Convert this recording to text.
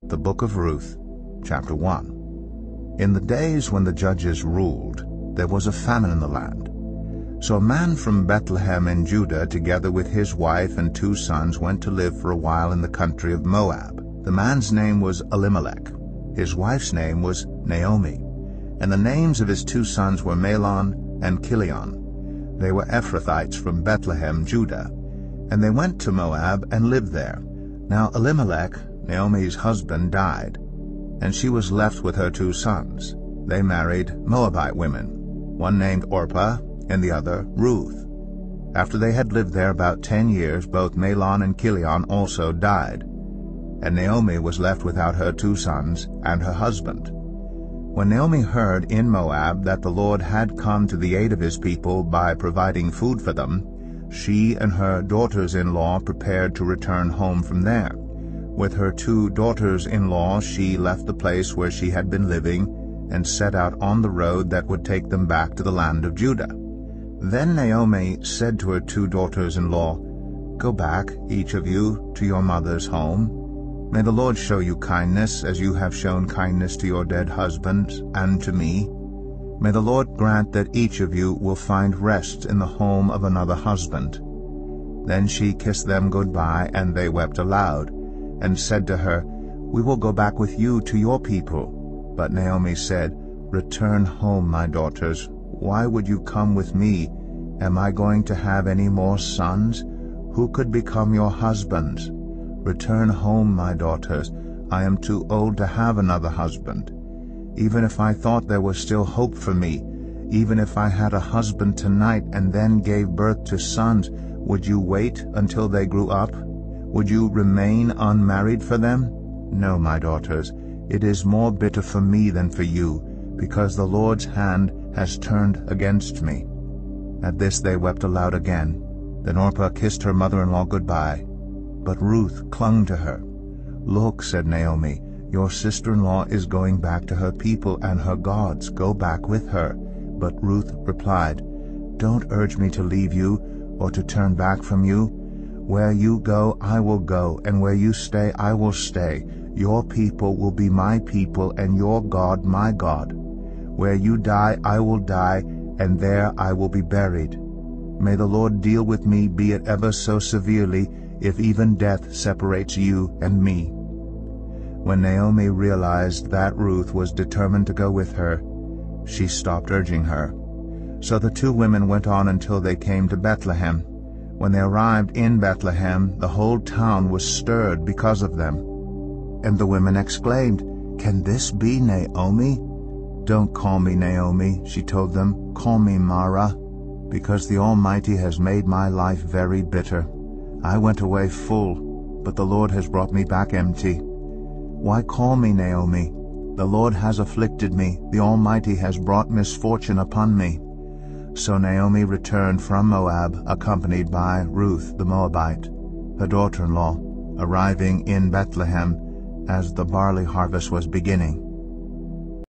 The Book of Ruth, chapter 1. In the days when the judges ruled, there was a famine in the land. So a man from Bethlehem in Judah, together with his wife and 2 sons, went to live for a while in the country of Moab. The man's name was Elimelech. His wife's name was Naomi. And the names of his 2 sons were Mahlon and Chilion. They were Ephrathites from Bethlehem, Judah. And they went to Moab and lived there. Now Elimelech, Naomi's husband, died, and she was left with her 2 sons. They married Moabite women, one named Orpah and the other Ruth. After they had lived there about 10 years, both Mahlon and Chilion also died, and Naomi was left without her 2 sons and her husband. When Naomi heard in Moab that the Lord had come to the aid of his people by providing food for them, she and her daughters-in-law prepared to return home from there. With her 2 daughters-in-law she left the place where she had been living and set out on the road that would take them back to the land of Judah. Then Naomi said to her 2 daughters-in-law, "Go back, each of you, to your mother's home. May the Lord show you kindness as you have shown kindness to your dead husbands and to me. May the Lord grant that each of you will find rest in the home of another husband." Then she kissed them good-bye, and they wept aloud, and said to her, "We will go back with you to your people." But Naomi said, "Return home, my daughters. Why would you come with me? Am I going to have any more sons? Who could become your husbands? Return home, my daughters. I am too old to have another husband. Even if I thought there was still hope for me, even if I had a husband tonight and then gave birth to sons, would you wait until they grew up? Would you remain unmarried for them? No, my daughters, it is more bitter for me than for you, because the Lord's hand has turned against me." At this they wept aloud again. Then Orpah kissed her mother-in-law good-bye, but Ruth clung to her. "Look," said Naomi, "your sister-in-law is going back to her people and her gods. Go back with her." But Ruth replied, "Don't urge me to leave you or to turn back from you. Where you go, I will go, and where you stay, I will stay. Your people will be my people, and your God my God. Where you die, I will die, and there I will be buried. May the Lord deal with me, be it ever so severely, if even death separates you and me." When Naomi realized that Ruth was determined to go with her, she stopped urging her. So the 2 women went on until they came to Bethlehem. When they arrived in Bethlehem, the whole town was stirred because of them. And the women exclaimed, "Can this be Naomi?" "Don't call me Naomi," she told them. "Call me Mara, because the Almighty has made my life very bitter. I went away full, but the Lord has brought me back empty. Why call me Naomi? The Lord has afflicted me. The Almighty has brought misfortune upon me." So Naomi returned from Moab, accompanied by Ruth the Moabite, her daughter-in-law, arriving in Bethlehem as the barley harvest was beginning.